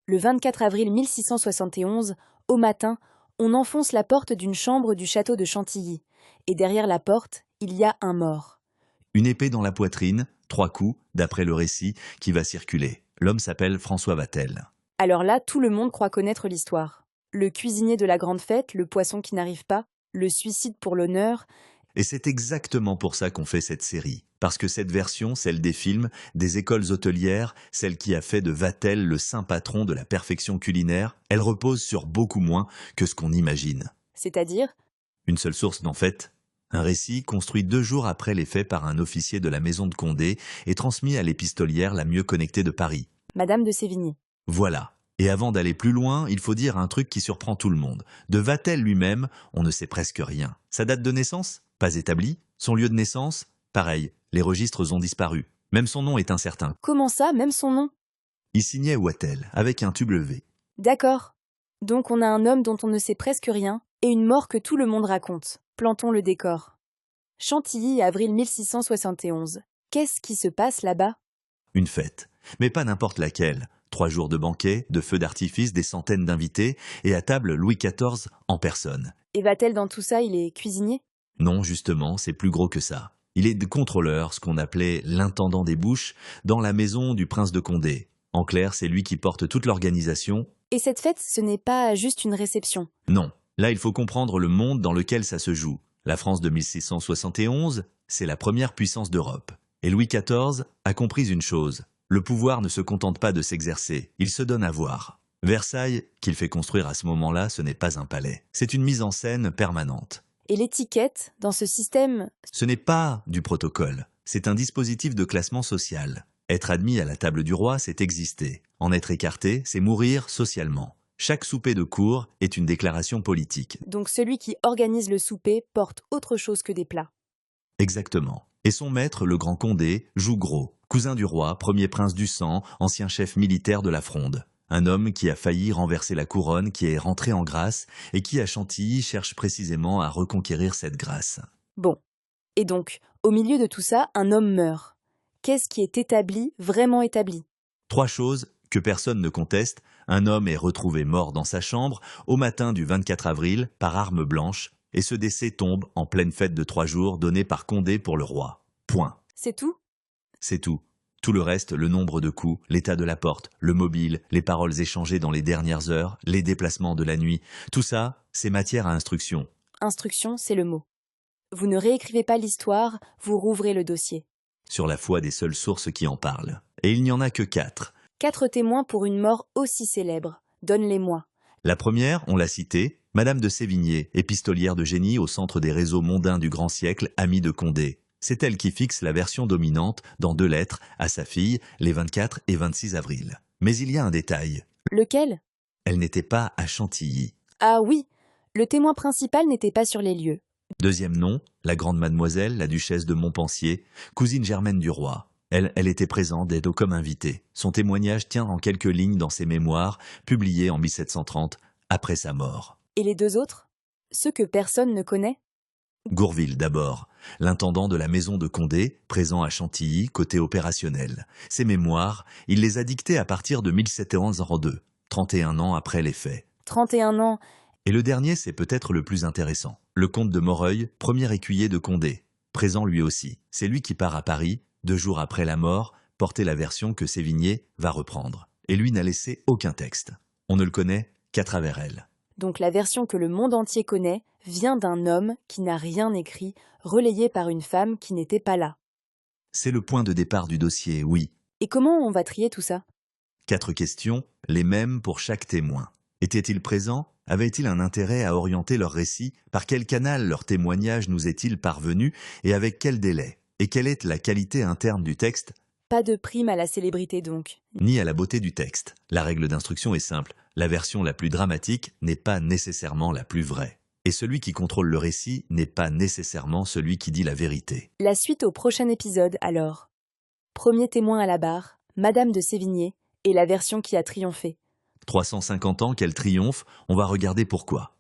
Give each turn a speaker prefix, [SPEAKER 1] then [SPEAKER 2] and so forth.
[SPEAKER 1] Le 24 avril 1671, au matin, on enfonce la porte d'une chambre du château de Chantilly. Et derrière la porte, il y a un mort.
[SPEAKER 2] Une épée dans la poitrine, 3 coups, d'après le récit qui va circuler. L'homme s'appelle François Vatel.
[SPEAKER 1] Alors là, tout le monde croit connaître l'histoire. Le cuisinier de la grande fête, le poisson qui n'arrive pas, le suicide pour l'honneur.
[SPEAKER 2] Et c'est exactement pour ça qu'on fait cette série. Parce que cette version, celle des films, des écoles hôtelières, celle qui a fait de Vatel le saint patron de la perfection culinaire, elle repose sur beaucoup moins que ce qu'on imagine.
[SPEAKER 1] C'est-à-dire,
[SPEAKER 2] Une seule source d'en fait. Un récit construit 2 jours après les faits par un officier de la maison de Condé et transmis à l'épistolière la mieux connectée de Paris.
[SPEAKER 1] Madame de Sévigné.
[SPEAKER 2] Voilà. Et avant d'aller plus loin, il faut dire un truc qui surprend tout le monde. De Vatel lui-même, on ne sait presque rien. Sa date de naissance? Pas établie. Son lieu de naissance? Pareil, les registres ont disparu. Même son nom est incertain.
[SPEAKER 1] Comment ça, même son nom?
[SPEAKER 2] Il signait Wattel, avec un W.
[SPEAKER 1] D'accord. Donc on a un homme dont on ne sait presque rien, et une mort que tout le monde raconte. Plantons le décor. Chantilly, avril 1671. Qu'est-ce qui se passe là-bas?
[SPEAKER 2] Une fête. Mais pas n'importe laquelle. 3 jours de banquet, de feux d'artifice, des centaines d'invités, et à table Louis XIV en personne.
[SPEAKER 1] Et va-t-elle dans tout ça, il est cuisinier?
[SPEAKER 2] Non, justement, c'est plus gros que ça. Il est de contrôleur, ce qu'on appelait l'intendant des bouches, dans la maison du prince de Condé. En clair, c'est lui qui porte toute l'organisation.
[SPEAKER 1] Et cette fête, ce n'est pas juste une réception.
[SPEAKER 2] Non, là il faut comprendre le monde dans lequel ça se joue. La France de 1671, c'est la première puissance d'Europe. Et Louis XIV a compris une chose. Le pouvoir ne se contente pas de s'exercer, il se donne à voir. Versailles, qu'il fait construire à ce moment-là, ce n'est pas un palais. C'est une mise en scène permanente.
[SPEAKER 1] Et l'étiquette, dans ce système,
[SPEAKER 2] Ce n'est pas du protocole, c'est un dispositif de classement social. Être admis à la table du roi, c'est exister. En être écarté, c'est mourir socialement. Chaque souper de cour est une déclaration politique.
[SPEAKER 1] donc celui qui organise le souper porte autre chose que des plats.
[SPEAKER 2] Exactement. Et son maître, le grand Condé, joue gros. Cousin du roi, premier prince du sang, ancien chef militaire de la Fronde. Un homme qui a failli renverser la couronne, qui est rentré en grâce, et qui, à Chantilly, cherche précisément à reconquérir cette grâce.
[SPEAKER 1] Bon. Et donc, au milieu de tout ça, un homme meurt. Qu'est-ce qui est établi, vraiment établi?
[SPEAKER 2] 3 choses que personne ne conteste. Un homme est retrouvé mort dans sa chambre au matin du 24 avril par arme blanche, et ce décès tombe en pleine fête de 3 jours donnée par Condé pour le roi. Point.
[SPEAKER 1] C'est tout?
[SPEAKER 2] C'est tout. Tout le reste, le nombre de coups, l'état de la porte, le mobile, les paroles échangées dans les dernières heures, les déplacements de la nuit, tout ça, c'est matière à instruction.
[SPEAKER 1] Instruction, c'est le mot. Vous ne réécrivez pas l'histoire, vous rouvrez le dossier.
[SPEAKER 2] Sur la foi des seules sources qui en parlent. Et il n'y en a que 4.
[SPEAKER 1] 4 témoins pour une mort aussi célèbre. Donne-les-moi.
[SPEAKER 2] La première, on l'a citée, Madame de Sévigné, épistolière de génie au centre des réseaux mondains du grand siècle, amie de Condé. C'est elle qui fixe la version dominante, dans 2 lettres, à sa fille, les 24 et 26 avril. Mais il y a un détail.
[SPEAKER 1] Lequel?
[SPEAKER 2] Elle n'était pas à Chantilly.
[SPEAKER 1] Ah oui, le témoin principal n'était pas sur les lieux.
[SPEAKER 2] Deuxième nom, la grande mademoiselle, la duchesse de Montpensier, cousine germaine du roi. Elle était présente et comme invitée. Son témoignage tient en quelques lignes dans ses mémoires, publiées en 1730, après sa mort.
[SPEAKER 1] Et les 2 autres? Ceux que personne ne connaît?
[SPEAKER 2] Gourville d'abord, l'intendant de la maison de Condé, présent à Chantilly, côté opérationnel. Ses mémoires, il les a dictées à partir de 1702, 31 ans après les faits.
[SPEAKER 1] 31 ans.
[SPEAKER 2] Et le dernier, c'est peut-être le plus intéressant. Le comte de Moreuil, premier écuyer de Condé, présent lui aussi. C'est lui qui part à Paris, 2 jours après la mort, porter la version que Sévigné va reprendre. Et lui n'a laissé aucun texte. On ne le connaît qu'à travers elle.
[SPEAKER 1] Donc la version que le monde entier connaît vient d'un homme qui n'a rien écrit, relayé par une femme qui n'était pas là.
[SPEAKER 2] C'est le point de départ du dossier, oui.
[SPEAKER 1] Et comment on va trier tout ça?
[SPEAKER 2] 4 questions, les mêmes pour chaque témoin. Était-il présent? Avait-il un intérêt à orienter leur récit? Par quel canal leur témoignage nous est-il parvenu? Et avec quel délai? Et quelle est la qualité interne du texte?
[SPEAKER 1] Pas de prime à la célébrité donc.
[SPEAKER 2] Ni à la beauté du texte. La règle d'instruction est simple. La version la plus dramatique n'est pas nécessairement la plus vraie. Et celui qui contrôle le récit n'est pas nécessairement celui qui dit la vérité.
[SPEAKER 1] La suite au prochain épisode alors. Premier témoin à la barre, Madame de Sévigné, et la version qui a triomphé.
[SPEAKER 2] 350 ans qu'elle triomphe, on va regarder pourquoi.